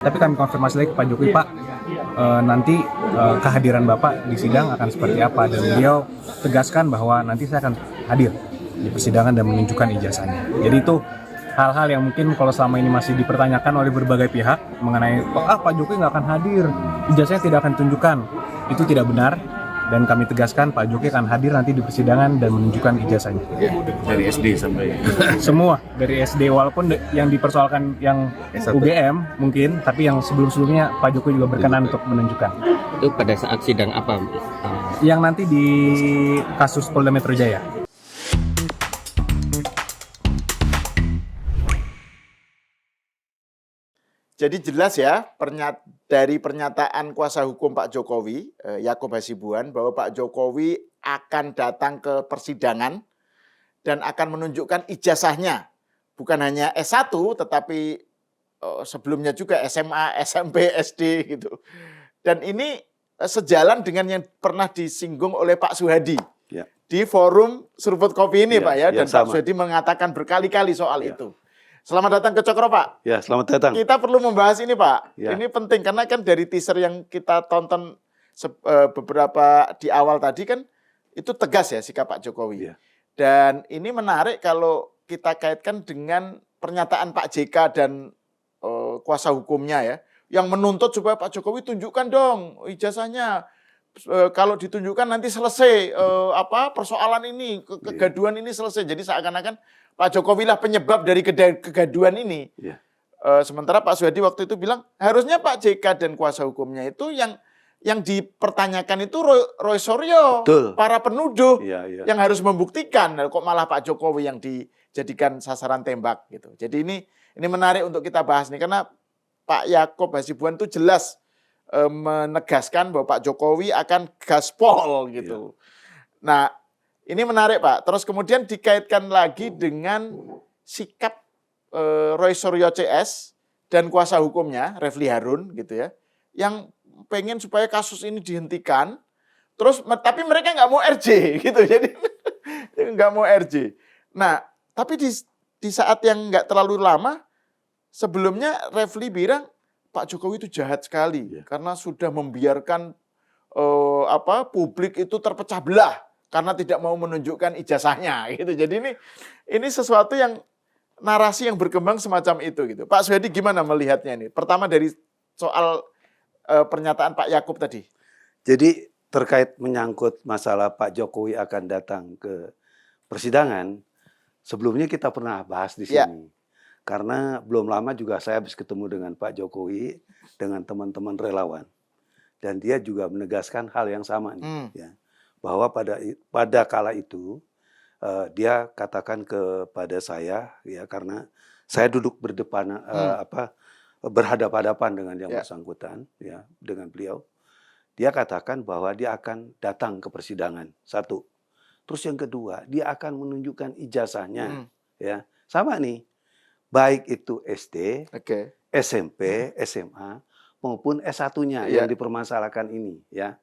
Tapi kami konfirmasi lagi ke Pak Jokowi, Pak, nanti kehadiran Bapak di sidang akan seperti apa, dan beliau tegaskan bahwa nanti saya akan hadir di persidangan dan menunjukkan ijazahnya. Jadi itu hal-hal yang mungkin kalau selama ini masih dipertanyakan oleh berbagai pihak mengenai Pak Jokowi nggak akan hadir, ijazahnya tidak akan tunjukkan, itu tidak benar. Dan kami tegaskan Pak Jokowi akan hadir nanti di persidangan dan menunjukkan ijazahnya. Dari SD sampai Semua dari SD, walaupun yang dipersoalkan yang S1. UGM mungkin, tapi yang sebelum-sebelumnya Pak Jokowi juga berkenan untuk menunjukkan. Itu pada saat sidang apa? Yang nanti di kasus Polda Metro Jaya. Jadi jelas ya, dari pernyataan kuasa hukum Pak Jokowi, Yaakob Hasibuan, bahwa Pak Jokowi akan datang ke persidangan dan akan menunjukkan ijazahnya. Bukan hanya S1, tetapi sebelumnya juga SMA, SMP, SD gitu. Dan ini sejalan dengan yang pernah disinggung oleh Pak Suhadi Ya. di forum Seruput Kopi ini, Ya, Pak ya. Dan ya, Pak sama. Suhadi mengatakan berkali-kali soal Ya. itu. Selamat datang ke Cokro, Pak. Ya, selamat datang. Kita perlu membahas ini, Pak. Ya. Ini penting karena kan dari teaser yang kita tonton beberapa di awal tadi kan itu tegas ya sikap Pak Jokowi. Ya. Dan ini menarik kalau kita kaitkan dengan pernyataan Pak JK dan kuasa hukumnya ya, yang menuntut supaya Pak Jokowi tunjukkan dong ijazahnya. Kalau ditunjukkan nanti selesai persoalan ini, kegaduhan ini selesai. Jadi seakan-akan Pak Jokowi lah penyebab dari kegaduhan ini. Ya. Sementara Pak Suhadi waktu itu bilang harusnya Pak JK dan kuasa hukumnya itu yang dipertanyakan itu Roy Suryo, Betul. para penuduh Ya, ya. yang harus membuktikan. Kok malah Pak Jokowi yang dijadikan sasaran tembak gitu. Jadi ini menarik untuk kita bahas nih karena Pak Yaakob Hasibuan itu jelas menegaskan bahwa Pak Jokowi akan gaspol gitu. Nah, ini menarik, Pak. Terus kemudian dikaitkan lagi dengan sikap Roy Suryo CS dan kuasa hukumnya, Refli Harun gitu ya, yang pengen supaya kasus ini dihentikan. Terus tapi mereka nggak mau RJ gitu. Jadi nggak mau RJ. Nah, tapi di saat yang nggak terlalu lama sebelumnya Refli bilang Pak Jokowi itu jahat sekali karena sudah membiarkan publik itu terpecah belah karena tidak mau menunjukkan ijazahnya gitu. Jadi ini sesuatu yang narasi yang berkembang semacam itu gitu. Pak Suhadi gimana melihatnya ini? Pertama dari soal pernyataan Pak Yaakob tadi. Jadi terkait menyangkut masalah Pak Jokowi akan datang ke persidangan, sebelumnya kita pernah bahas di sini. Ya. Karena belum lama juga saya habis ketemu dengan Pak Jokowi dengan teman-teman relawan. Dan dia juga menegaskan hal yang sama nih, ya. Bahwa pada kala itu dia katakan kepada saya ya karena saya duduk berhadapan-hadapan dengan yang bersangkutan ya dengan beliau. Dia katakan bahwa dia akan datang ke persidangan. Satu. Terus yang kedua, dia akan menunjukkan ijazahnya ya. Sama nih. Baik itu SD, SMP, SMA maupun S1-nya yang dipermasalahkan ini ya.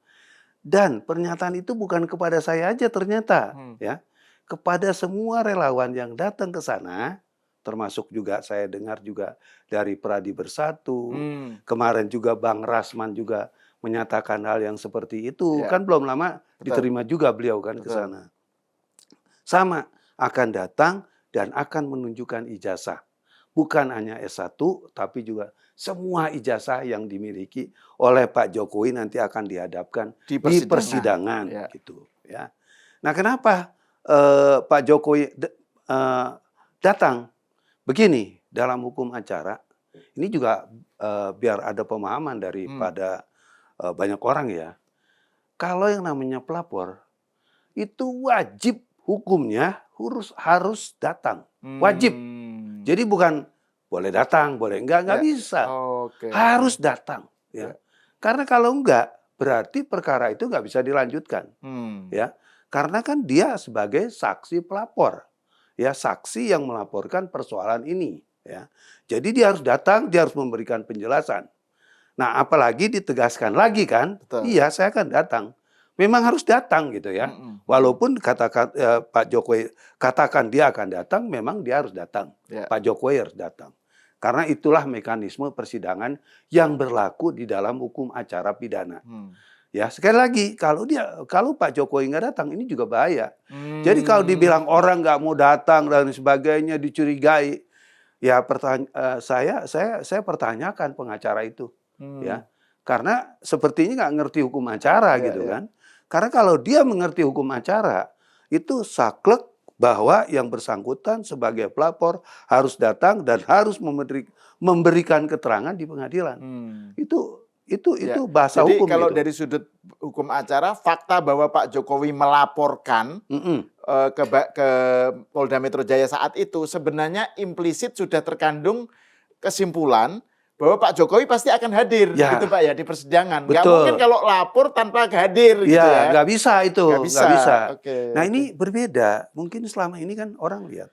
Dan pernyataan itu bukan kepada saya aja ternyata ya. Kepada semua relawan yang datang ke sana, termasuk juga saya dengar juga dari Pradi Bersatu. Kemarin juga Bang Rasman juga menyatakan hal yang seperti itu. Kan belum lama diterima juga beliau kan ke sana. Sama akan datang dan akan menunjukkan ijazah. Bukan hanya S1, tapi juga semua ijazah yang dimiliki oleh Pak Jokowi nanti akan dihadapkan di persidangan gitu ya. Nah, kenapa Pak Jokowi datang? Begini, dalam hukum acara ini juga biar ada pemahaman daripada banyak orang ya. Kalau yang namanya pelapor itu wajib hukumnya harus datang, wajib. Jadi bukan boleh datang, boleh enggak bisa. Harus datang ya. Karena kalau enggak berarti perkara itu enggak bisa dilanjutkan. Ya. Karena kan dia sebagai saksi pelapor. Ya, saksi yang melaporkan persoalan ini ya. Jadi dia harus datang, dia harus memberikan penjelasan. Nah, apalagi ditegaskan lagi kan? Iya, saya akan datang. Memang harus datang gitu ya. Walaupun Pak Jokowi katakan dia akan datang, memang dia harus datang. Pak Jokowi harus datang. Karena itulah mekanisme persidangan yang berlaku di dalam hukum acara pidana. Ya, sekali lagi kalau Pak Jokowi nggak datang ini juga bahaya. Jadi kalau dibilang orang nggak mau datang dan sebagainya dicurigai, ya saya pertanyakan pengacara itu, ya, karena sepertinya nggak ngerti hukum acara gitu kan. Karena kalau dia mengerti hukum acara itu saklek bahwa yang bersangkutan sebagai pelapor harus datang dan harus memberikan keterangan di pengadilan. Itu bahasa Jadi hukum. kalau gitu. dari sudut hukum acara, fakta bahwa Pak Jokowi melaporkan ke Polda Metro Jaya saat itu sebenarnya implisit sudah terkandung kesimpulan bahwa Pak Jokowi pasti akan hadir, Ya. gitu Pak ya, di persidangan. Nggak Betul. mungkin kalau lapor tanpa hadir, gitu ya. Nggak bisa itu, Nggak bisa. Oke, Nah oke. ini berbeda. Mungkin selama ini kan orang lihat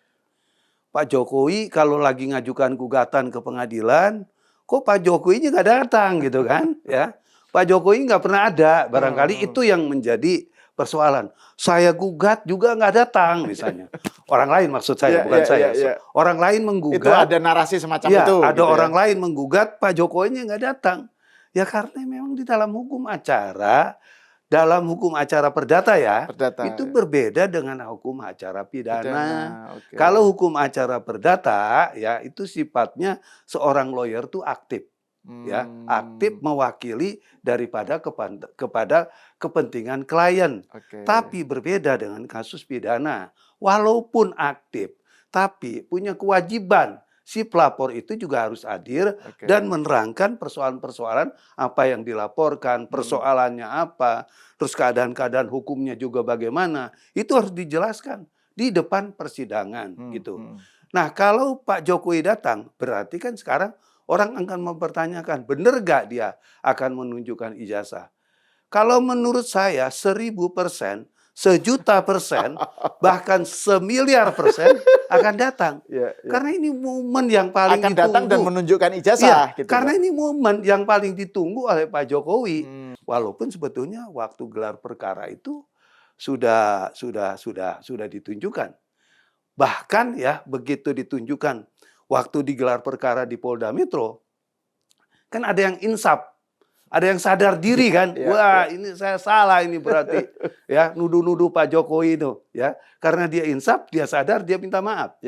Pak Jokowi kalau lagi ngajukan gugatan ke pengadilan, kok Pak Jokowi nggak datang gitu kan? Ya, Pak Jokowi nggak pernah ada. Barangkali itu yang menjadi persoalan. Saya gugat juga nggak datang misalnya. Orang lain maksud saya, bukan saya. Orang lain menggugat. Itu ada narasi semacam Ya, itu. ada gitu orang lain menggugat, Pak Jokowi nggak datang. Ya karena memang di dalam hukum acara perdata ya, Perdata, itu ya. berbeda dengan hukum acara pidana. Oke. Kalau hukum acara perdata ya itu sifatnya seorang lawyer tuh aktif. Ya, aktif mewakili kepada kepentingan klien. Oke. Tapi berbeda dengan kasus pidana. Walaupun aktif, tapi punya kewajiban si pelapor itu juga harus hadir dan menerangkan persoalan-persoalan apa yang dilaporkan, persoalannya apa, terus keadaan-keadaan hukumnya juga bagaimana. Itu harus dijelaskan di depan persidangan gitu. Nah, kalau Pak Jokowi datang, berarti kan sekarang orang akan mempertanyakan, benar gak dia akan menunjukkan ijazah? Kalau menurut saya 1000%, 1.000.000%, bahkan 1.000.000.000% akan datang. Karena ini momen yang paling akan ditunggu. datang dan menunjukkan ijazah. Gitu, karena ini momen yang paling ditunggu oleh Pak Jokowi. Walaupun sebetulnya waktu gelar perkara itu sudah ditunjukkan. Bahkan ya begitu ditunjukkan waktu digelar perkara di Polda Metro, kan ada yang insaf. Ada yang sadar diri kan, wah ini saya salah ini berarti ya nuduh-nuduh Pak Jokowi itu ya, karena dia insaf, dia sadar, dia minta maaf.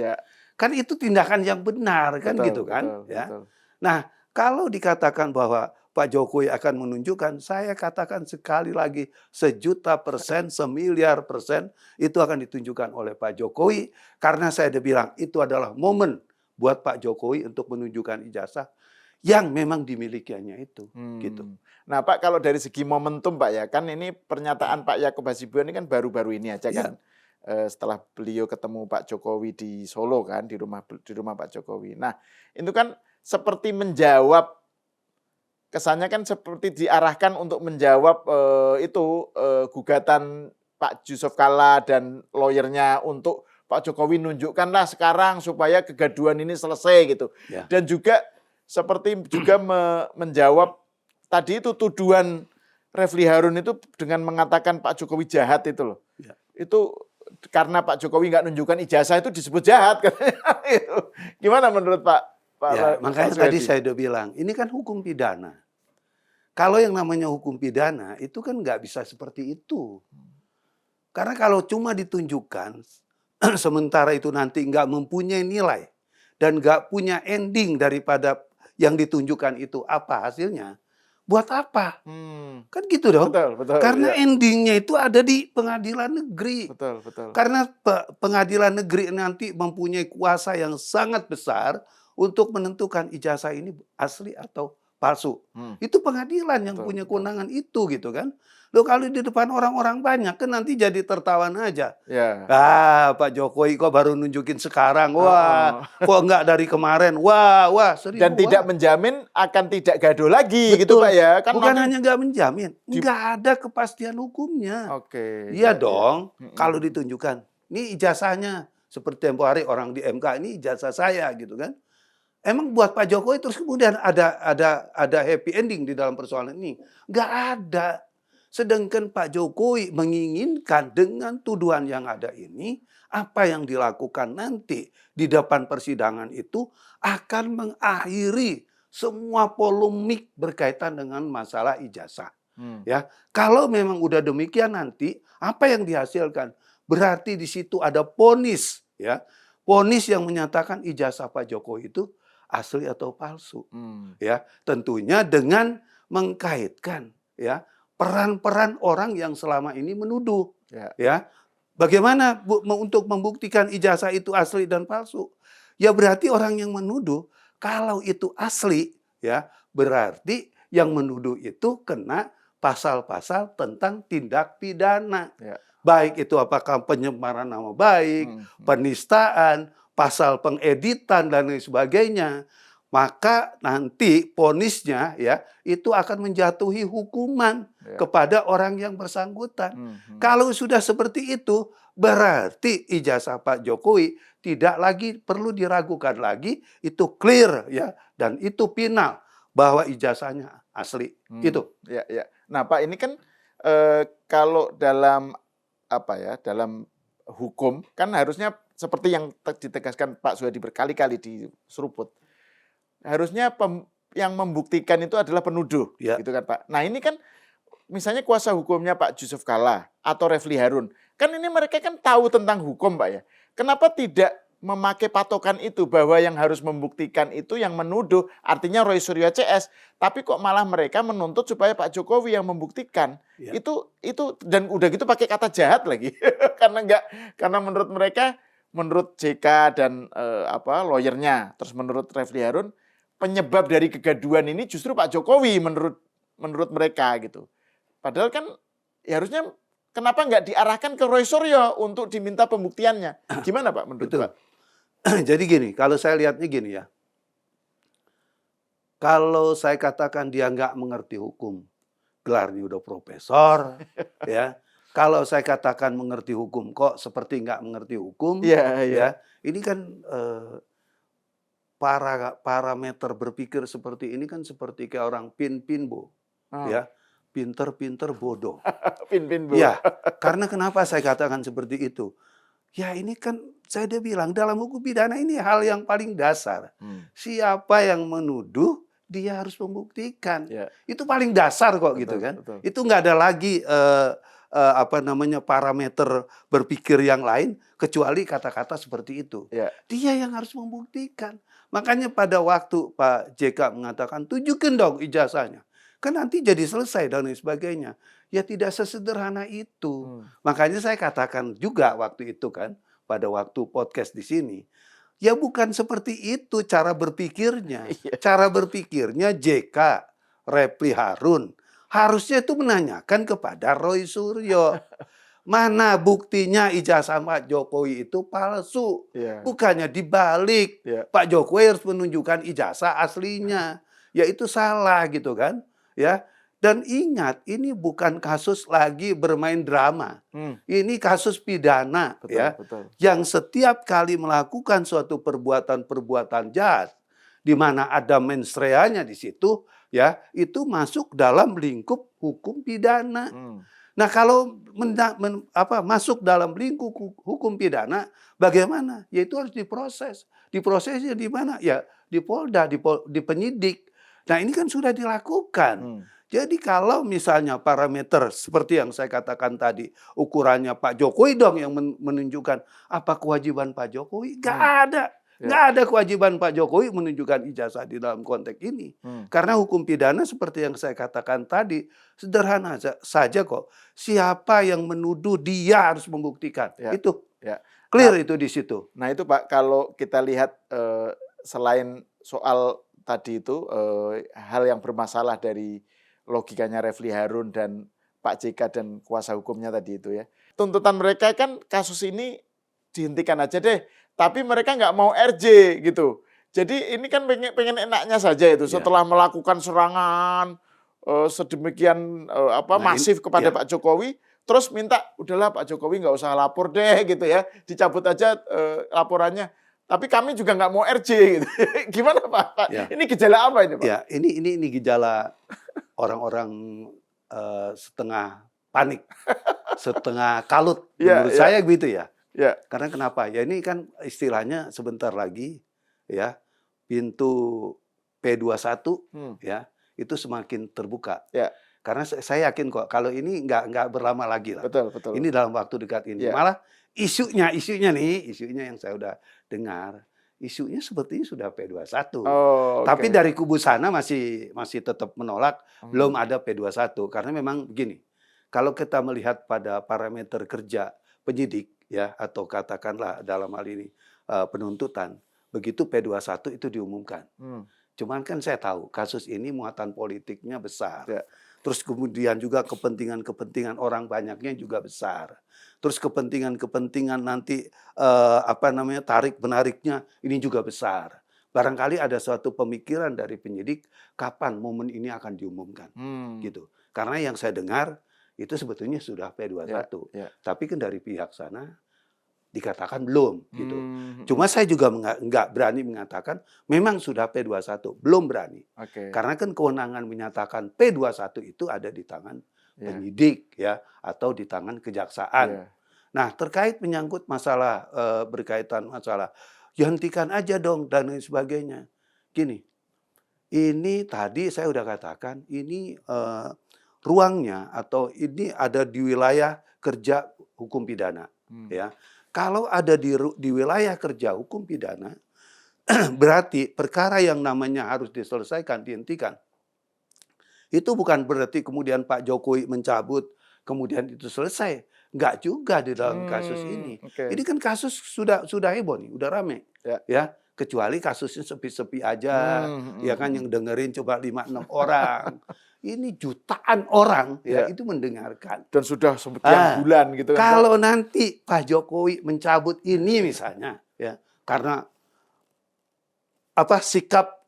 Kan itu tindakan yang benar kan gitu kan ya. Betul. Nah kalau dikatakan bahwa Pak Jokowi akan menunjukkan, saya katakan sekali lagi 1.000.000%, 1.000.000.000% itu akan ditunjukkan oleh Pak Jokowi karena saya udah bilang itu adalah momen buat Pak Jokowi untuk menunjukkan ijazah yang memang dimilikinya itu, gitu. Nah Pak, kalau dari segi momentum Pak ya, kan ini pernyataan Pak Yaakob Hasibuan ini kan baru-baru ini aja kan, setelah beliau ketemu Pak Jokowi di Solo kan, di rumah Pak Jokowi. Nah itu kan seperti menjawab, kesannya kan seperti diarahkan untuk menjawab gugatan Pak Yusuf Kalla dan lawyernya untuk Pak Jokowi nunjukkanlah sekarang supaya kegaduhan ini selesai gitu. Dan juga seperti juga menjawab tadi itu tuduhan Refli Harun itu dengan mengatakan Pak Jokowi jahat itu loh. Itu karena Pak Jokowi nggak nunjukkan ijazah itu disebut jahat. Gimana menurut Pak? Makanya tadi saya udah bilang, ini kan hukum pidana. Kalau yang namanya hukum pidana itu kan nggak bisa seperti itu. Karena kalau cuma ditunjukkan, sementara itu nanti nggak mempunyai nilai dan nggak punya ending daripada yang ditunjukkan itu apa hasilnya, buat apa? Kan gitu dong. Betul, karena endingnya itu ada di pengadilan negeri. Betul. Karena pengadilan negeri nanti mempunyai kuasa yang sangat besar untuk menentukan ijazah ini asli atau palsu. Itu pengadilan yang punya kewenangan itu gitu kan. Loh kalau di depan orang-orang banyak kan nanti jadi tertawan aja. Pak Jokowi kok baru nunjukin sekarang. Wah, kok enggak dari kemarin. Wah, serius. Dan tidak menjamin akan tidak gaduh lagi. Betul. Gitu Pak ya. Kan bukan hanya enggak menjamin, enggak ada kepastian hukumnya. Iya dong. Kalau ditunjukkan, ini ijazahnya seperti tempo hari orang di MK ini ijazah saya gitu kan. Emang buat Pak Jokowi terus kemudian ada happy ending di dalam persoalan ini? Enggak ada. Sedangkan Pak Jokowi menginginkan dengan tuduhan yang ada ini, apa yang dilakukan nanti di depan persidangan itu akan mengakhiri semua polemik berkaitan dengan masalah ijazah. Ya, kalau memang udah demikian nanti, apa yang dihasilkan? Berarti di situ ada vonis, ya. Vonis yang menyatakan ijazah Pak Jokowi itu asli atau palsu. Ya, tentunya dengan mengkaitkan ya peran-peran orang yang selama ini menuduh. Ya. Bagaimana untuk membuktikan ijazah itu asli dan palsu? Ya berarti orang yang menuduh kalau itu asli ya berarti yang menuduh itu kena pasal-pasal tentang tindak pidana. Baik itu apakah pencemaran nama baik, penistaan, pasal pengeditan dan lain sebagainya. Maka nanti vonisnya ya itu akan menjatuhi hukuman kepada orang yang bersangkutan. Kalau sudah seperti itu berarti ijazah Pak Jokowi tidak lagi perlu diragukan lagi, itu clear ya dan itu final bahwa ijazahnya asli. Itu. Ya. Nah, Pak ini kan kalau dalam dalam hukum kan harusnya seperti yang ditegaskan Pak Suyadi berkali-kali di Seruput. Harusnya yang membuktikan itu adalah penuduh, gitu kan Pak. Nah ini kan misalnya kuasa hukumnya Pak Yusuf Kalla atau Refli Harun, kan ini mereka kan tahu tentang hukum Pak ya. Kenapa tidak memakai patokan itu bahwa yang harus membuktikan itu yang menuduh, artinya Roy Suryo CS, tapi kok malah mereka menuntut supaya Pak Jokowi yang membuktikan. Itu dan udah gitu pakai kata jahat lagi. karena menurut mereka, menurut JK dan lawyernya, terus menurut Refli Harun, penyebab dari kegaduhan ini justru Pak Jokowi menurut mereka gitu. Padahal kan ya harusnya kenapa nggak diarahkan ke Roy Suryo untuk diminta pembuktiannya? Gimana Pak menurut Pak? Jadi gini, kalau saya lihatnya gini ya. Kalau saya katakan dia nggak mengerti hukum, gelarnya udah profesor, ya. Kalau saya katakan mengerti hukum kok seperti nggak mengerti hukum, ya. Ini kan parameter berpikir seperti ini kan seperti kayak orang pinbo, ya. Pinter-pinter bodoh. Pin-pin bu. Ya, karena kenapa saya katakan seperti itu? Ya ini kan saya udah bilang dalam hukum pidana ini hal yang paling dasar. Siapa yang menuduh dia harus membuktikan. Itu paling dasar kok gitu kan. Itu nggak ada lagi parameter berpikir yang lain kecuali kata-kata seperti itu. Dia yang harus membuktikan. Makanya pada waktu Pak JK mengatakan tunjukin dong ijazahnya. Kan nanti jadi selesai dan lain sebagainya. Ya tidak sesederhana itu. Makanya saya katakan juga waktu itu kan, pada waktu podcast di sini, ya bukan seperti itu cara berpikirnya. Cara berpikirnya JK, Refli Harun, harusnya itu menanyakan kepada Roy Suryo. Mana buktinya ijazah Pak Jokowi itu palsu. Bukannya dibalik. Pak Jokowi harus menunjukkan ijazah aslinya. Ya itu salah gitu kan. Ya, dan ingat ini bukan kasus lagi bermain drama. Ini kasus pidana yang setiap kali melakukan suatu perbuatan jahat di mana ada mens reanya di situ ya, itu masuk dalam lingkup hukum pidana. Nah, kalau masuk dalam lingkup hukum pidana bagaimana? Ya itu harus diproses. Diprosesnya di mana? Ya di Polda, di penyidik. Nah ini kan sudah dilakukan. Jadi kalau misalnya parameter seperti yang saya katakan tadi, ukurannya Pak Jokowi dong yang menunjukkan apa kewajiban Pak Jokowi? Nggak ada. Nggak ada kewajiban Pak Jokowi menunjukkan ijazah di dalam konteks ini. Karena hukum pidana seperti yang saya katakan tadi, sederhana saja kok. Siapa yang menuduh dia harus membuktikan. Itu clear itu di situ. Nah itu Pak, kalau kita lihat selain soal tadi itu hal yang bermasalah dari logikanya Refli Harun dan Pak JK dan kuasa hukumnya tadi itu ya. Tuntutan mereka kan kasus ini dihentikan aja deh, tapi mereka nggak mau RJ gitu. Jadi ini kan pengen enaknya saja itu setelah melakukan serangan sedemikian masif kepada Pak Jokowi, terus minta udahlah Pak Jokowi nggak usah lapor deh gitu ya, dicabut aja laporannya. Tapi kami juga nggak mau RJ gitu. Gimana Pak? Ini gejala apa ini Pak? Ya, ini gejala orang-orang setengah panik, setengah kalut. Iya, Menurut iya. saya gitu ya. Ya. Karena kenapa? Ya ini kan istilahnya sebentar lagi ya pintu P21 ya itu semakin terbuka. Ya. Karena saya yakin kok kalau ini nggak berlama lagi lah. Betul, betul. Ini dalam waktu dekat ini. Ya. Malah isunya yang saya udah dengar, isunya sepertinya sudah P21. Oh, Tapi oke. dari kubu sana masih tetap menolak, belum ada P21 karena memang begini. Kalau kita melihat pada parameter kerja penyidik ya atau katakanlah dalam hal ini penuntutan, begitu P21 itu diumumkan. Cuman kan saya tahu kasus ini muatan politiknya besar. Ya. Terus kemudian juga kepentingan orang banyaknya juga besar. Terus kepentingan nanti tarik menariknya ini juga besar. Barangkali ada suatu pemikiran dari penyidik kapan momen ini akan diumumkan gitu. Karena yang saya dengar itu sebetulnya sudah P21. Ya. Tapi kan dari pihak sana dikatakan belum gitu. Cuma saya juga nggak berani mengatakan memang sudah P21, belum berani. Oke. Karena kan kewenangan menyatakan P21 itu ada di tangan penyidik ya atau di tangan kejaksaan. Ya. Nah, terkait menyangkut masalah berkaitan masalah ya hentikan aja dong dan lain sebagainya. Gini. Ini tadi saya udah katakan ini ruangnya atau ini ada di wilayah kerja hukum pidana ya. Kalau ada di wilayah kerja hukum pidana, berarti perkara yang namanya harus diselesaikan, dihentikan. Itu bukan berarti kemudian Pak Jokowi mencabut, kemudian itu selesai. Enggak juga di dalam kasus ini. Okay. Ini kan kasus sudah heboh nih, udah rame. Ya. Kecuali kasusnya sepi-sepi aja, ya kan yang dengerin coba 5-6 orang. Ini jutaan orang ya itu mendengarkan. Dan sudah sekian bulan gitu kan. Kalau nanti Pak Jokowi mencabut ini misalnya ya karena sikap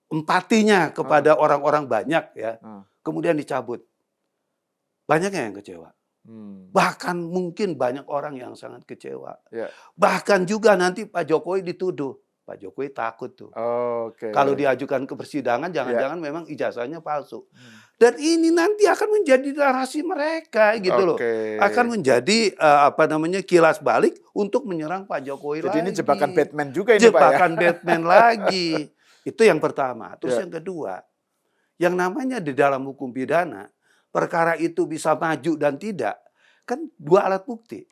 empatinya kepada orang-orang banyak ya. Kemudian dicabut. Banyaknya yang kecewa. Bahkan mungkin banyak orang yang sangat kecewa. Ya. Bahkan juga nanti Pak Jokowi dituduh. Pak Jokowi takut tuh. Kalau diajukan ke persidangan, jangan-jangan memang ijazahnya palsu. Dan ini nanti akan menjadi narasi mereka gitu loh. Akan menjadi kilas balik untuk menyerang Pak Jokowi lagi. Jadi ini jebakan Batman juga ini jebakan Pak ya? Batman lagi. Itu yang pertama. Terus yang kedua, yang namanya di dalam hukum pidana, perkara itu bisa maju dan tidak, kan dua alat bukti.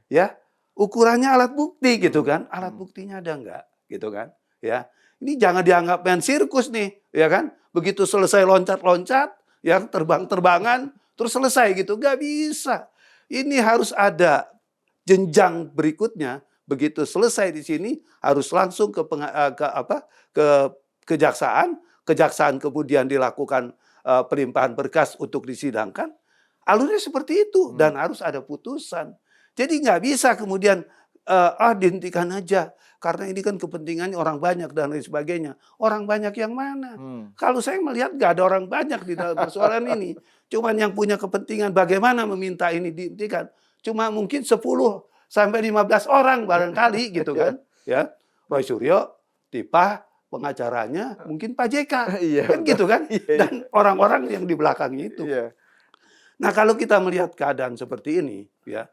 Ya, ukurannya alat bukti gitu kan. Alat buktinya ada enggak? Gitu kan, ya. Ini jangan dianggap main sirkus nih, ya kan? Begitu selesai loncat-loncat, ya terbang-terbangan, terus selesai gitu, nggak bisa. Ini harus ada jenjang berikutnya. Begitu selesai di sini, harus langsung ke kejaksaan. Kejaksaan kemudian dilakukan pelimpahan berkas untuk disidangkan. Alurnya seperti itu dan harus ada putusan. Jadi nggak bisa kemudian dihentikan aja. Karena ini kan kepentingannya orang banyak dan lain sebagainya. Orang banyak yang mana? Kalau saya melihat nggak ada orang banyak di dalam persoalan ini. Cuman yang punya kepentingan bagaimana meminta ini dihentikan. Cuma mungkin 10 sampai 15 orang barangkali gitu kan. Ya, Roy Suryo, Tipah, pengacaranya mungkin Pak JK. Kan gitu kan. Dan orang-orang yang di belakangnya itu. Nah kalau kita melihat keadaan seperti ini, ya,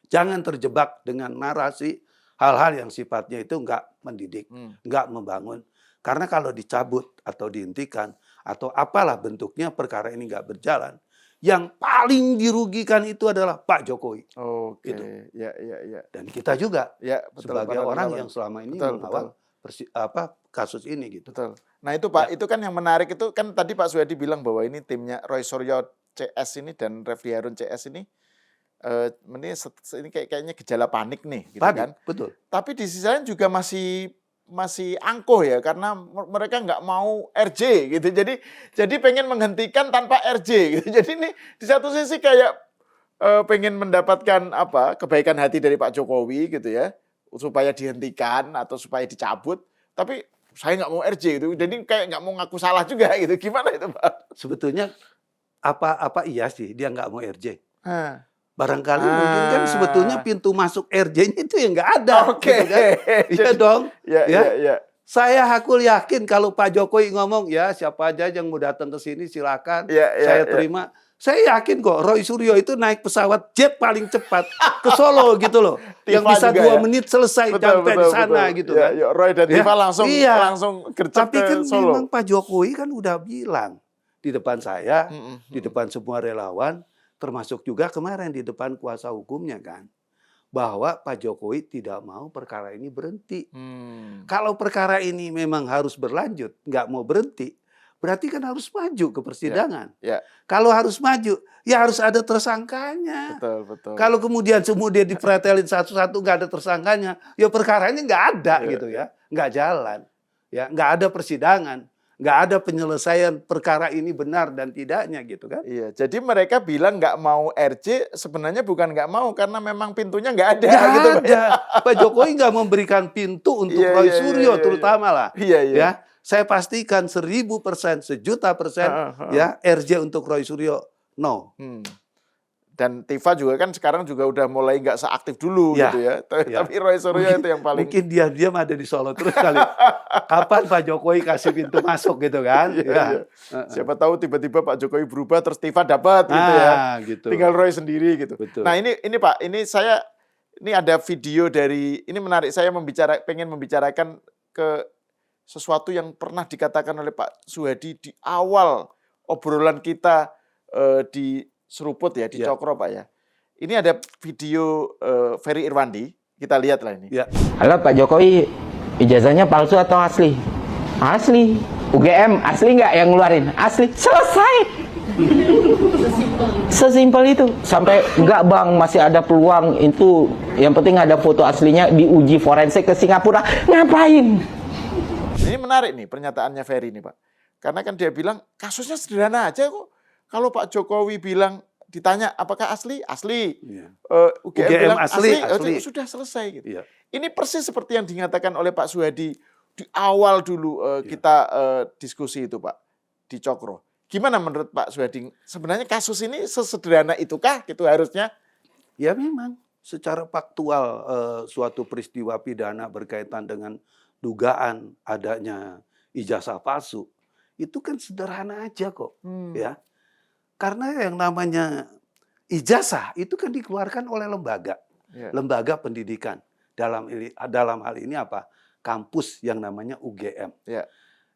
jangan terjebak dengan narasi hal-hal yang sifatnya itu nggak mendidik, nggak membangun. Karena kalau dicabut atau dihentikan atau apalah bentuknya perkara ini nggak berjalan, yang paling dirugikan itu adalah Pak Jokowi. Gitu. Ya. Dan kita juga betul, sebagai orang yang selama ini mengawal kasus ini gitu. Betul. Nah itu Pak, itu kan yang menarik itu kan tadi Pak Suyadi bilang bahwa ini timnya Roy Suryo CS ini dan Refli Harun CS ini kayaknya gejala panik nih, gitu kan? Betul. Tapi di sisi lain juga masih angkuh ya, karena mereka nggak mau RJ gitu. Jadi pengen menghentikan tanpa RJ gitu. Jadi ini di satu sisi kayak pengen mendapatkan kebaikan hati dari Pak Jokowi gitu ya, supaya dihentikan atau supaya dicabut. Tapi saya nggak mau RJ gitu. Jadi kayak nggak mau ngaku salah juga gitu. Gimana itu Pak? Sebetulnya apa iya sih dia nggak mau RJ? Barangkali mungkin kan sebetulnya pintu masuk RJ-nya itu yang nggak ada. Gitu kan? Iya dong. Ya. Aku yakin kalau Pak Jokowi ngomong, ya siapa aja yang mau datang ke sini silakan, Iya, iya, saya iya. terima. Saya yakin kok Roy Suryo itu naik pesawat jet paling cepat ke Solo gitu loh. Yang Tifa bisa juga 2 ya? menit selesai sampai di sana gitu Ya, kan. ya, Roy dan Ya, Tifa langsung iya. gercep Tapi ke kan Solo. memang Pak Jokowi kan udah bilang di depan saya, di Mm-mm. depan semua relawan, termasuk juga kemarin di depan kuasa hukumnya kan, bahwa Pak Jokowi tidak mau perkara ini berhenti. Hmm. Kalau perkara ini memang harus berlanjut, nggak mau berhenti, berarti kan harus maju ke persidangan. Ya, Kalau harus maju, ya harus ada tersangkanya. betul. Kalau kemudian semua dia dipretelin satu-satu nggak ada tersangkanya, ya perkaranya nggak ada Iya, gitu ya, nggak jalan, ya nggak ada persidangan, nggak ada penyelesaian perkara ini benar dan tidaknya gitu kan? Iya, jadi mereka bilang nggak mau RJ, sebenarnya bukan nggak mau karena memang pintunya nggak ada. Nggak gitu, Pak. ada. Pak Jokowi nggak memberikan pintu untuk Iya, Roy iya, Suryo iya, iya. terutama lah. Iya, iya. Ya, saya pastikan 1000%, 1.000.000%, ya RJ untuk Roy Suryo no. Hmm. Dan Tifa juga kan sekarang juga udah mulai nggak seaktif dulu Ya, gitu ya. ya. Tapi Roy Suryo itu yang paling. Mungkin diam-diam ada di Solo terus kali. Kapan Pak Jokowi kasih pintu masuk gitu kan? Iya, Ya. iya. Siapa tahu tiba-tiba Pak Jokowi berubah terus Tifa dapat gitu ya. Gitu. Tinggal Roy sendiri gitu. Betul. Nah ini Pak, ini ada video dari, ini menarik, saya pengen membicarakan ke sesuatu yang pernah dikatakan oleh Pak Suhadi di awal obrolan kita di Seruput ya, di Ya. Cokro Pak ya. Ini ada video Ferry Irwandi, kita lihat lah ini. Ya. Halo Pak Jokowi, ijazahnya palsu atau asli? Asli. UGM asli nggak yang ngeluarin? Asli. Selesai. Sesimpel itu. Sampai nggak bang, masih ada peluang itu. Yang penting ada foto aslinya, diuji forensik ke Singapura. Ngapain? Ini menarik nih pernyataannya Ferry nih Pak. Karena kan dia bilang kasusnya sederhana aja kok. Kalau Pak Jokowi bilang, ditanya apakah asli? Asli. Iya. UGM bilang asli. sudah selesai gitu. Iya. Ini persis seperti yang dinyatakan oleh Pak Suhadi di awal dulu kita diskusi itu Pak, di Cokro. Gimana menurut Pak Suhadi? Sebenarnya kasus ini sesederhana itukah gitu harusnya? Ya memang secara faktual suatu peristiwa pidana berkaitan dengan dugaan adanya ijazah palsu itu kan sederhana aja kok, ya. Karena yang namanya ijazah itu kan dikeluarkan oleh lembaga, lembaga pendidikan. Dalam hal ini apa? Kampus yang namanya UGM.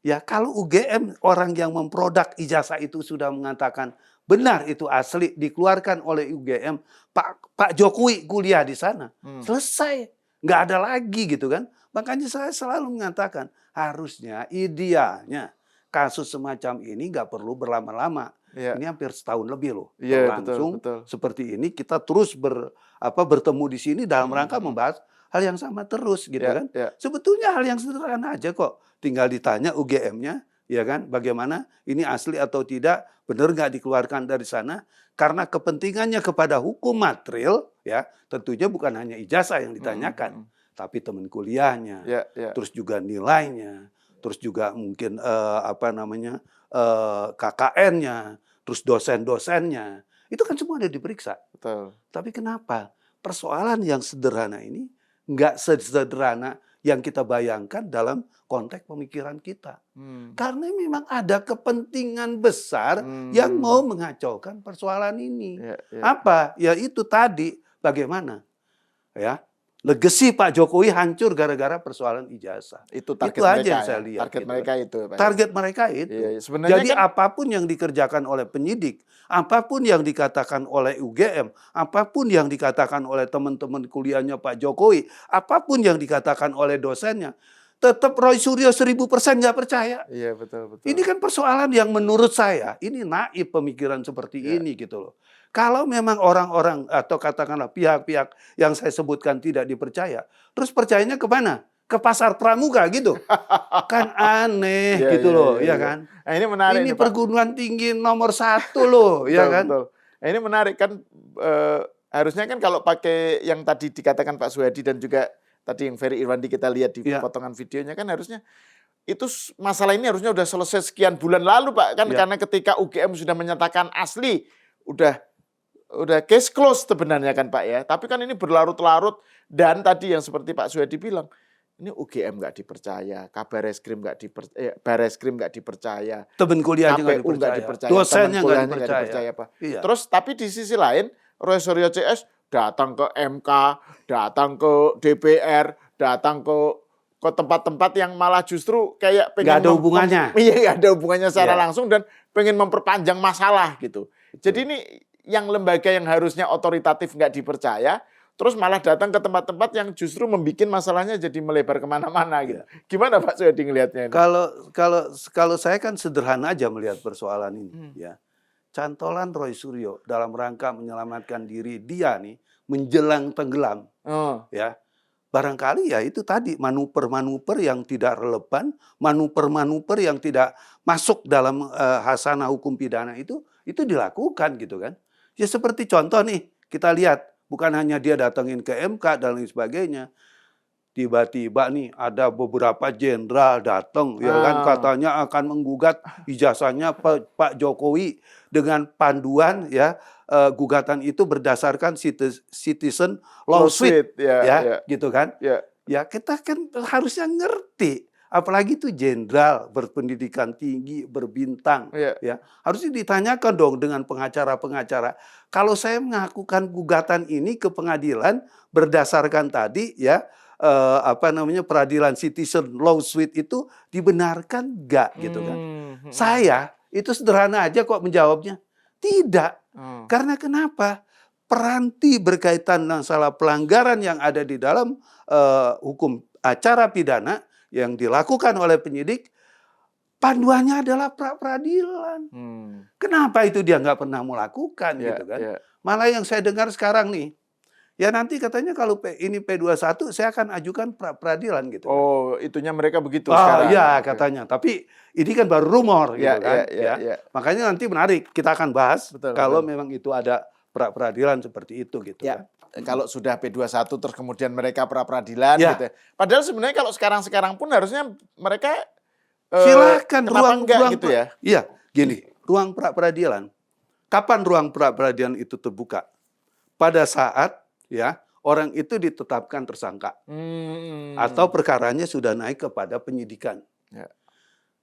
Ya kalau UGM orang yang memproduk ijazah itu sudah mengatakan benar itu asli dikeluarkan oleh UGM, Pak Jokowi kuliah di sana, selesai, nggak ada lagi gitu kan. Makanya saya selalu mengatakan harusnya idealnya kasus semacam ini nggak perlu berlama-lama. Ini hampir setahun lebih loh langsung seperti ini kita terus bertemu di sini dalam rangka membahas hal yang sama terus gitu kan. Sebetulnya hal yang sederhana aja kok. Tinggal ditanya UGM-nya ya kan bagaimana ini asli atau tidak, benar nggak dikeluarkan dari sana karena kepentingannya kepada hukum material ya tentunya bukan hanya ijazah yang ditanyakan tapi teman kuliahnya, terus juga nilainya, terus juga mungkin KKN-nya, terus dosen-dosennya, itu kan semua ada diperiksa. Betul. Tapi kenapa persoalan yang sederhana ini nggak sesederhana yang kita bayangkan dalam konteks pemikiran kita? Karena memang ada kepentingan besar yang mau mengacaukan persoalan ini. Apa? Ya itu tadi, bagaimana? Ya. Legasi Pak Jokowi hancur gara-gara persoalan ijazah. Itu target itu aja mereka yang saya lihat. Target gitu. mereka itu. Pak. Target mereka itu. Sebenarnya jadi kan, apapun yang dikerjakan oleh penyidik, apapun yang dikatakan oleh UGM, apapun yang dikatakan oleh teman-teman kuliahnya Pak Jokowi, apapun yang dikatakan oleh dosennya, tetap Roy Suryo 1000% nggak percaya. Iya betul. Ini kan persoalan yang menurut saya ini naif pemikiran seperti ini gitu loh. Kalau memang orang-orang atau katakanlah pihak-pihak yang saya sebutkan tidak dipercaya, terus percayanya kemana? Ke pasar pramuka gitu. Kan aneh gitu loh, ya kan? Nah, ini menarik. Ini perguruan tinggi nomor 1 loh, ya kan? Betul. Nah, ini menarik kan, harusnya kan kalau pakai yang tadi dikatakan Pak Suhadi dan juga tadi yang Ferry Irwandi kita lihat di potongan videonya kan harusnya itu masalah ini harusnya udah selesai sekian bulan lalu Pak kan karena ketika UGM sudah menyatakan asli udah case close sebenarnya kan Pak ya. Tapi kan ini berlarut-larut dan tadi yang seperti Pak Suhadi bilang ini UGM nggak dipercaya, Kabar Eskrim Bareskrim nggak dipercaya, Temen kuliahnya KPU nggak dipercaya, dosennya teman nggak kuliahnya dipercaya. Pak. Iya. Terus tapi di sisi lain, Roy Suryo CS datang ke MK, datang ke DPR, datang ke tempat-tempat yang malah justru kayak pengen Nggak ada hubungannya. Iya, nggak ada hubungannya secara Iya. langsung dan pengen memperpanjang masalah gitu. Jadi ini yang lembaga yang harusnya otoritatif nggak dipercaya, terus malah datang ke tempat-tempat yang justru membuat masalahnya jadi melebar kemana-mana gitu. Gimana Pak Suyadi ngelihatnya ini? Kalau saya kan sederhana aja melihat persoalan ini, ya. Cantolan Roy Suryo dalam rangka menyelamatkan diri dia nih menjelang tenggelam, Oh, ya. Barangkali ya itu tadi manuver-manuver yang tidak relevan, manuver-manuver yang tidak masuk dalam hasanah hukum pidana itu dilakukan gitu kan. Ya seperti contoh nih, kita lihat bukan hanya dia datangin ke MK dan lain sebagainya. Tiba-tiba nih ada beberapa jenderal datang ya kan katanya akan menggugat ijazahnya Pak Jokowi dengan panduan ya gugatan itu berdasarkan citizen lawsuit ya gitu kan. Ya kita kan harusnya ngerti, apalagi itu jenderal berpendidikan tinggi berbintang ya harusnya ditanyakan dong dengan pengacara-pengacara. Kalau saya melakukan gugatan ini ke pengadilan berdasarkan tadi ya peradilan citizen lawsuit itu dibenarkan nggak gitu kan? Saya itu sederhana aja kok menjawabnya. Tidak. Karena kenapa? Peranti berkaitan dengan masalah pelanggaran yang ada di dalam hukum acara pidana yang dilakukan oleh penyidik, panduannya adalah pra-peradilan. Kenapa itu dia nggak pernah melakukan gitu kan? Malah yang saya dengar sekarang nih, ya nanti katanya kalau ini P21 saya akan ajukan pra-peradilan gitu. Oh, itunya mereka begitu sekarang. sekarang. Iya katanya, tapi ini kan baru rumor gitu kan. Makanya nanti menarik kita akan bahas kalau memang itu ada pra-peradilan seperti itu gitu kan. Kalau sudah P21 terus kemudian mereka pra-peradilan gitu. Padahal sebenarnya kalau sekarang pun harusnya mereka silakan ruang gitu ya. Iya, gini, ruang pra-peradilan. Kapan ruang pra-peradilan itu terbuka? Pada saat ya orang itu ditetapkan tersangka atau perkaranya sudah naik kepada penyidikan,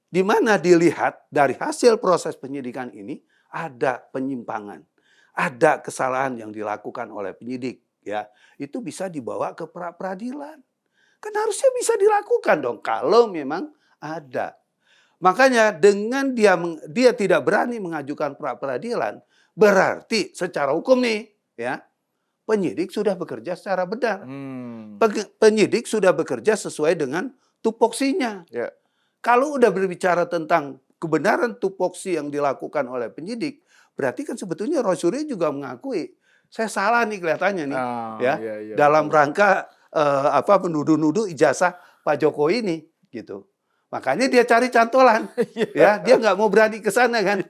di mana dilihat dari hasil proses penyidikan ini ada penyimpangan, ada kesalahan yang dilakukan oleh penyidik, ya itu bisa dibawa ke pra-peradilan. Kan harusnya bisa dilakukan dong kalau memang ada. Makanya dengan dia tidak berani mengajukan pra-peradilan, berarti secara hukum nih, ya. Penyidik sudah bekerja secara benar. Penyidik sudah bekerja sesuai dengan tupoksinya. Kalau udah berbicara tentang kebenaran tupoksi yang dilakukan oleh penyidik, berarti kan sebetulnya Roy Suryo juga mengakui, saya salah nih kelihatannya nih, dalam rangka menuduh-nuduh ijazah Pak Jokowi ini, gitu. Makanya dia cari cantolan, ya dia nggak mau berani ke sana kan,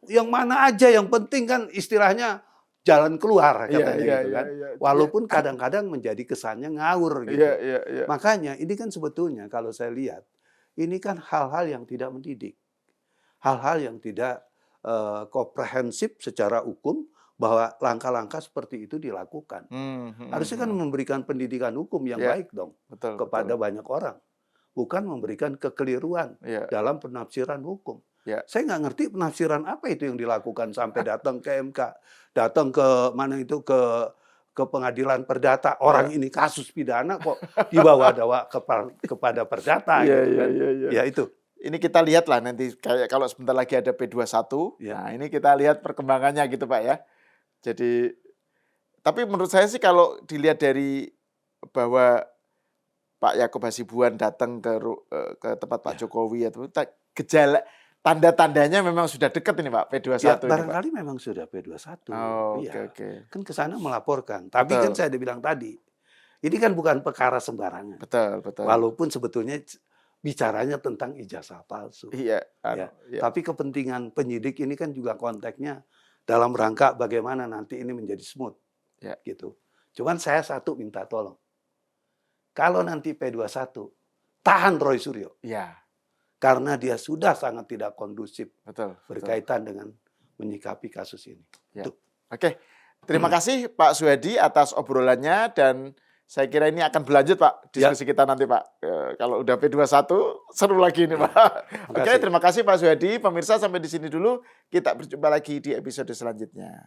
yang mana aja yang penting kan istilahnya jalan keluar katanya gitu kan. Walaupun kadang-kadang menjadi kesannya ngawur gitu. Makanya ini kan sebetulnya kalau saya lihat ini kan hal-hal yang tidak mendidik. Hal-hal yang tidak komprehensif secara hukum bahwa langkah-langkah seperti itu dilakukan. Harusnya kan memberikan pendidikan hukum yang baik dong kepada banyak orang. Bukan memberikan kekeliruan dalam penafsiran hukum. Saya nggak ngerti penafsiran apa itu yang dilakukan sampai datang ke MK, datang ke mana itu ke pengadilan perdata. Orang ini kasus pidana kok dibawa-bawa kepada perdata. Gitu kan. Ya itu. Ini kita lihat lah nanti kayak kalau sebentar lagi ada P21. Nah ini kita lihat perkembangannya gitu Pak ya. Jadi tapi menurut saya sih kalau dilihat dari bahwa Pak Yaakob Hasibuan datang ke tempat Pak Jokowi itu gejala tanda-tandanya memang sudah dekat ini Pak P21 ya, ini barangkali Pak. memang sudah P21. Oke. Kan ke sana melaporkan. Tapi kan saya udah bilang tadi, ini kan bukan perkara sembarangan. Betul. Walaupun sebetulnya bicaranya tentang ijazah palsu. Iya. Tapi kepentingan penyidik ini kan juga konteksnya dalam rangka bagaimana nanti ini menjadi smooth. Gitu. Cuman saya satu minta tolong. Kalau nanti P21, tahan Roy Suryo. Karena dia sudah sangat tidak kondusif berkaitan dengan menyikapi kasus ini. Oke, terima kasih Pak Suyadi atas obrolannya dan Saya kira ini akan berlanjut Pak, diskusi kita nanti Pak. Kalau udah P21 seru lagi ini Pak. Oke, terima kasih Pak Suyadi. Pemirsa sampai di sini dulu. Kita berjumpa lagi di episode selanjutnya.